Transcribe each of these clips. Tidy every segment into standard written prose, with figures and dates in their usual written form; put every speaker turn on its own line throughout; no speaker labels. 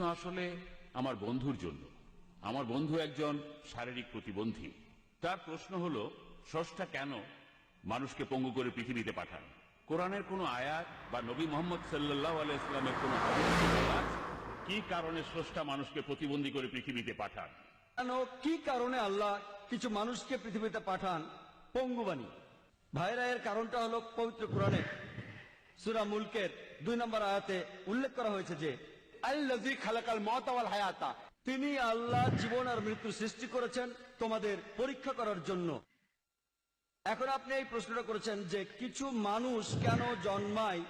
প্রশ্ন আসলে আমার বন্ধুর জন্য। আমার বন্ধু একজন শারীরিক প্রতিবন্ধী। তার প্রশ্ন হলো, স্রষ্টা কেন মানুষকে পঙ্গু করে পৃথিবীতে পাঠান? কোরআনের কোনো আয়াত বা নবী মোহাম্মদ সাল্লাল্লাহু আলাইহি ওয়াসাল্লামের কোনো হাদিসে বলা আছে কি কারণে স্রষ্টা মানুষকে প্রতিবন্ধী করে পৃথিবীতে পাঠান?
কেন, কি কারণে আল্লাহ কিছু মানুষকে পৃথিবীতে পাঠান পঙ্গু বানিয়ে? ভাইরা, এর কারণটা হলো পবিত্র কোরআনে সূরা মুলকের 2 নম্বর আয়াতে উল্লেখ করা হয়েছে যে আল্লাযী খালাকাল মাউতা ওয়াল হায়াতা, তিনি আল্লাহ জীবন আর মৃত্যু সৃষ্টি করেছেন তোমাদের পরীক্ষা করার জন্য। এখন আপনি এই প্রশ্নটা করেছেন যে কিছু মানুষ কেন জন্মায়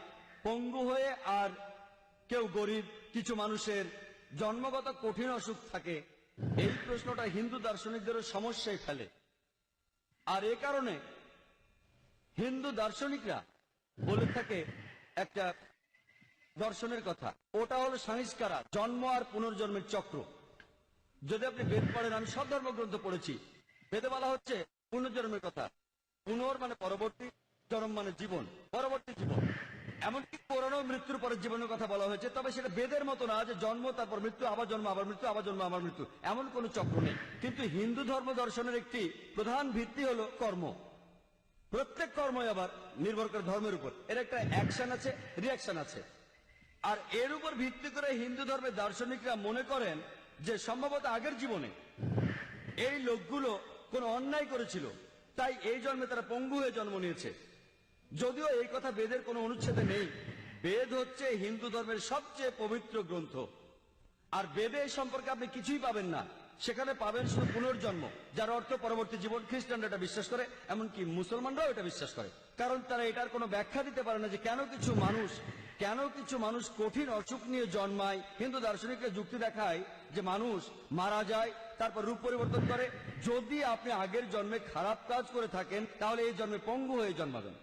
পঙ্গু হয়ে আর কেউ গরিব, কিছু মানুষের জন্মগত কঠিন অসুখ থাকে। এই প্রশ্নটা হিন্দু দার্শনিকদেরও সমস্যায় ফেলে। আর এ কারণে হিন্দু দার্শনিকরা বলে থাকে একটা দর্শনের কথা, ওটা হলো সংস্কারা, জন্ম আর পুনর্জন্মের চক্র। যদি আপনি বেদ পড়েন, আমি সব ধর্মগ্রন্থ পড়েছি, বেদে বলা হচ্ছে পুনর্জন্মের কথা। পুনর মানে পরবর্তী, জন্ম মানে জীবন, পরবর্তী জীবন। এমনকি পুরানো মৃত্যুর পরের জীবনের কথা বলা হয়েছে, তবে সেটা বেদের মতো না যে জন্ম তারপর মৃত্যু, আবার জন্ম আবার মৃত্যু, আবার জন্ম আবার মৃত্যু, এমন কোন চক্র নেই। কিন্তু হিন্দু ধর্ম দর্শনের একটি প্রধান ভিত্তি হলো কর্ম। প্রত্যেক কর্মই আবার নির্ভর করে ধর্মের উপর, এর একটা অ্যাকশন আছে, রিয়াকশন আছে। আর এর উপর ভিত্তি করে হিন্দু ধর্মের দার্শনিকরা মনে করেন যে সম্ভবত আগের জীবনে এই লোকগুলো কোন অন্যায় করেছিল, তাই এই জন্মে তারা পঙ্গু হয়ে জন্ম নিয়েছে। যদিও এই কথা বেদের কোনো অনুচ্ছেদে নেই। বেদ হচ্ছে হিন্দু ধর্মের সবচেয়ে পবিত্র গ্রন্থ, আর বেদে এই সম্পর্কে আপনি কিছুই পাবেন না। সেখানে পাবেন শুধু পুনর্জন্ম, যার অর্থ পরবর্তী জীবন। খ্রিস্টানরা এটা বিশ্বাস করে, এমনকি মুসলমানরাও এটা বিশ্বাস করে, কারণ তারা এটার কোনো ব্যাখ্যা দিতে পারে না যে কেন কিছু মানুষ কঠিন অসুখ নিয়ে জন্মায়। হিন্দু দার্শনিকরা যুক্তি দেখায় যে মানুষ মারা যায়, তারপর রূপ পরিবর্তন করে। যদি আপনি আগের জন্মে খারাপ কাজ করে থাকেন, তাহলে এই জন্মে পঙ্গু হয়ে জন্মাবেন।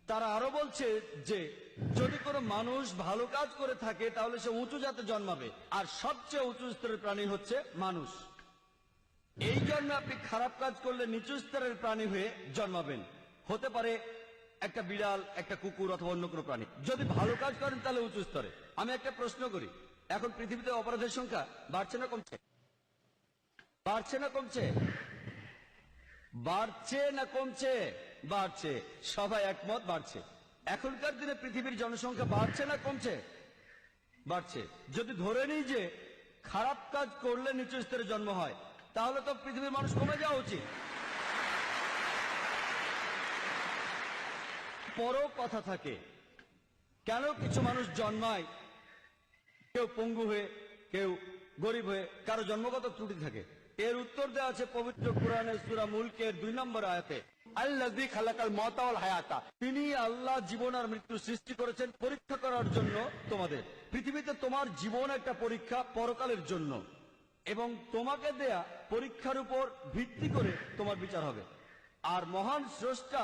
তারা আরো বলছে যে যদি কোনো মানুষ ভালো কাজ করে থাকে, তাহলে সে উঁচু জাতে জন্মাবে, আর সবচেয়ে উঁচু স্তরের প্রাণী হচ্ছে মানুষ। এই জন্মে আপনি খারাপ কাজ করলে নিচু স্তরের প্রাণী হয়ে জন্মাবেন, হতে পারে একটা বিড়াল, একটা কুকুর, অথবা অন্য কোনো প্রাণী। যদি ভালো কাজ করেন তাহলে উঁচু স্তরে। আমি একটা প্রশ্ন করি, এখন পৃথিবীতে অপরাধের সংখ্যা বাড়ছে না কমছে? বাড়ছে না কমছে? বাড়ছে না কমছে? বাড়ছে। সবাই একমত, বাড়ছে। এখনকার দিনে পৃথিবীর জনসংখ্যা বাড়ছে না কমছে? বাড়ছে। যদি ধরে নিই যে খারাপ কাজ করলে নিচু স্তরে জন্ম হয়, তাহলে তো পৃথিবীর মানুষ কমে যাওয়া উচিত। পরও কথা থাকে, কেন কিছু মানুষ জন্মায় কেউ পঙ্গু হয়ে, কেউ গরিব হয়ে, কারো জন্মগত ত্রুটি থাকে? এর উত্তর দেওয়া আছে পবিত্র কোরআনের সূরা মুলকের 2 নম্বর আয়াতে, আল্লাযী খালাকাল মাউতা ওয়াল হায়াতা, তিনি আল্লাহ জীবন আর মৃত্যু সৃষ্টি করেছেন পরীক্ষা করার জন্য তোমাদের। পৃথিবীতে তোমার জীবন একটা পরীক্ষা পরকালের জন্য, এবং তোমাকে দেয়া পরীক্ষার উপর ভিত্তি করে তোমার বিচার হবে। আর মহান স্রষ্টা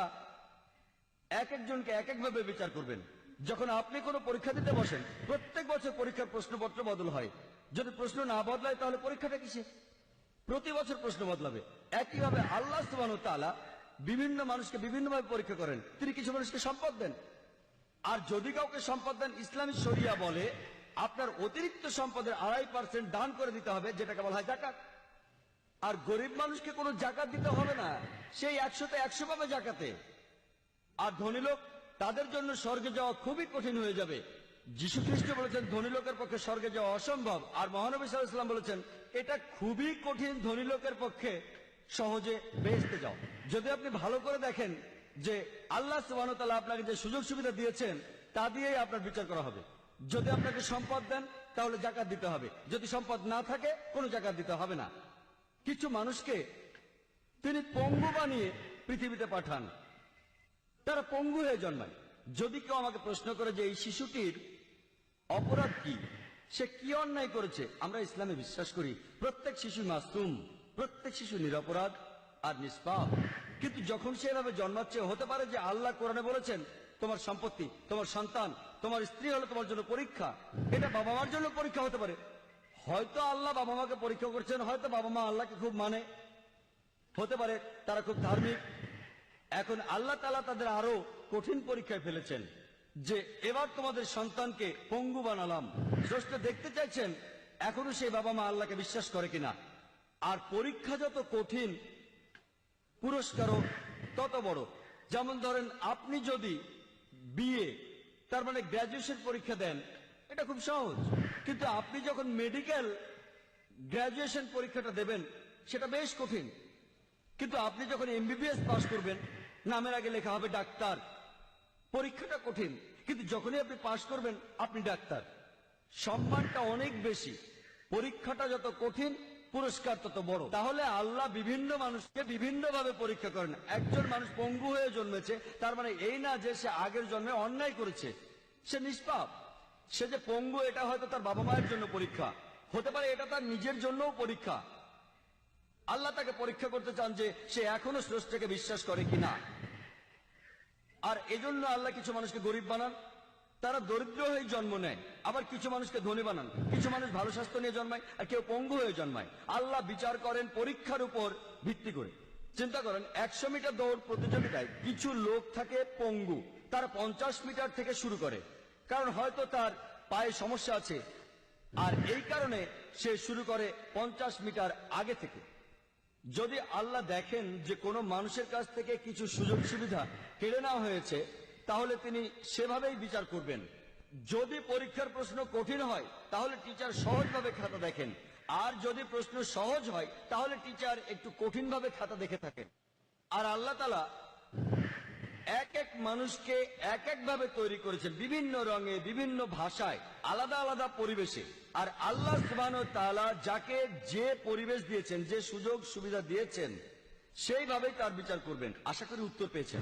এক একজনকে এক একভাবে বিচার করবেন। যখন আপনি কোনো পরীক্ষা দিতে বসেন, প্রত্যেক বছর পরীক্ষার প্রশ্নপত্র বদল হয়। যদি প্রশ্ন না বদলায়, তাহলে পরীক্ষাটা কিসে? প্রতি বছর প্রশ্ন বদলাবে। একইভাবে আল্লাহ সুবহানাহু ওয়া তাআলা বিভিন্ন মানুষকে বিভিন্নভাবে পরীক্ষা করেন। তিনি কিছু মানুষকে সম্পদ দেন, আর যদি কাউকে সম্পদ দেন, ইসলামী শরিয়া বলে আপনার অতিরিক্ত সম্পদের 2.5% দান করে দিতে হবে, যেটাকে বলা হয় যাকাত। আর গরিব মানুষকে কোনো জাকাত দিতে হবে না, সেই 100তে 100 পাবে জাকাতে। আর ধনী লোক, তাদের জন্য স্বর্গে যাওয়া খুবই কঠিন হয়ে যাবে। যীশু খ্রিস্ট বলেছেন ধনী লোকের পক্ষে স্বর্গে যাওয়া অসম্ভব, আর মহানবী সাল্লাল্লাহু আলাইহি ওয়াসাল্লাম বলেছেন এটা খুবই কঠিন ধনী লোকের পক্ষে সহজে বেহেশতে যাও। যদি আপনি ভালো করে দেখেন যে আল্লাহ সুবহানাহু ওয়া তাআলা আপনাকে যে সুযোগ সুবিধা দিয়েছেন, তা দিয়েই আপনার বিচার করা হবে। যদি আপনাকে সম্পদ দেন, তাহলে জাকাত দিতে হবে। যদি সম্পদ না থাকে, কোনো জাকাত দিতে হবে না। কিছু মানুষকে তিনি পঙ্গু বানিয়ে পৃথিবীতে পাঠান, তারা পঙ্গু হয়ে জন্মায়। যদি কেউ আমাকে প্রশ্ন করে যে এই শিশুটির অপরাধ কি, সে কি অন্যায় করেছে, আমরা ইসলামে বিশ্বাস করি প্রত্যেক শিশু মাসুম, প্রত্যেক শিশু নিরপরাধ আর নিষ্পাপ। কিন্তু যখন সে এভাবে জন্মাচ্ছে, হতে পারে যে আল্লাহ কোরআনে বলেছেন তোমার সম্পত্তি, তোমার সন্তান, তোমার স্ত্রী হলো তোমার জন্য পরীক্ষা। এটা বাবা মার জন্য পরীক্ষা হতে পারে। হয়তো আল্লাহ বাবা মাকে পরীক্ষা করছেন, হয়তো বাবা মা আল্লাহকে খুব মানে, হতে পারে তারা খুব ধার্মিক। এখন আল্লাহ তাআলা তাদের আরো কঠিন পরীক্ষায় ফেলেছেন যে এবার তোমাদের সন্তানকে পঙ্গু বানালাম। স্রষ্টা দেখতে চাইছেন এখনো সেই বাবা মা আল্লাহকে বিশ্বাস করে কিনা। আর পরীক্ষা যত কঠিন, পুরস্কারও তত বড়। যেমন ধরেন, আপনি যদি বিএ তার মানে গ্র্যাজুয়েশন পরীক্ষা দেন, এটা খুব সহজ। কিন্তু আপনি যখন মেডিকেল গ্র্যাজুয়েশন পরীক্ষাটা দেবেন, সেটা বেশ কঠিন। কিন্তু আপনি যখন এমবিবিএস পাস করবেন, নামের আগে লেখা হবে ডাক্তার, পরীক্ষাটা কঠিন, কিন্তু যখনই আপনি পাস করবেন আপনি ডাক্তার। সম্মানটা অনেক বেশি। পরীক্ষাটা যত কঠিন, পুরস্কার তত বড়। তাহলে আল্লাহ বিভিন্ন মানুষকে বিভিন্ন ভাবে পরীক্ষা করেন। একজন মানুষ পঙ্গু হয়ে জন্মেছে, তার মানে এই না যে সে আগের জন্মে অন্যায় করেছে, সে নিষ্পাপ। সে যে পঙ্গু, এটা হয়তো তার বাবা মায়ের জন্য পরীক্ষা হতে পারে, এটা তার নিজের জন্যও পরীক্ষা। আল্লাহ তাকে পরীক্ষা করতে চান যে সে এখনো স্রষ্টাকে বিশ্বাস করে কিনা। আর এজন্য আল্লাহ কিছু মানুষকে গরিব বানান, তারা দরিদ্র হয়ে জন্ম নেয়। আবার কিছু মানুষকে ধনী বানান, কিছু মানুষ ভালো স্বাস্থ্য নিয়ে জন্মায়, আর কেউ পঙ্গু হয়ে জন্মায়। আল্লাহ বিচার করেন পরীক্ষার উপর ভিত্তি করে। চিন্তা করেন, 100 মিটার দৌড় প্রতিযোগিতায় কিছু লোক থাকে পঙ্গু, তারা 50 মিটার থেকে শুরু করে, কারণ হয়তো তার পায়ে সমস্যা আছে, আর এই কারণে সে শুরু করে 50 মিটার আগে থেকে। যদি আল্লাহ দেখেন যে কোনো মানুষের কাছ থেকে কিছু সুযোগ সুবিধা কেড়ে নেওয়া হয়েছে, তাহলে তিনি সেভাবেই বিচার করবেন। যদি পরীক্ষার প্রশ্ন কঠিন হয়, তাহলে টিচার সহজভাবে খাতা দেখেন, আর যদি প্রশ্ন সহজ হয়, তাহলে টিচার একটু কঠিনভাবে খাতা দেখে থাকেন। আর আল্লাহ তাআলা এক এক মানুষকে এক এক ভাবে তৈরি করেছেন, বিভিন্ন রঙে, বিভিন্ন ভাষায়, আলাদা আলাদা পরিবেশে। আর আল্লাহ সুবহানাহু ওয়া তাআলা যাকে যে পরিবেশ দিয়েছেন, যে সুযোগ সুবিধা দিয়েছেন, সেইভাবেই তার বিচার করবেন। আশা করি উত্তর পেয়েছেন।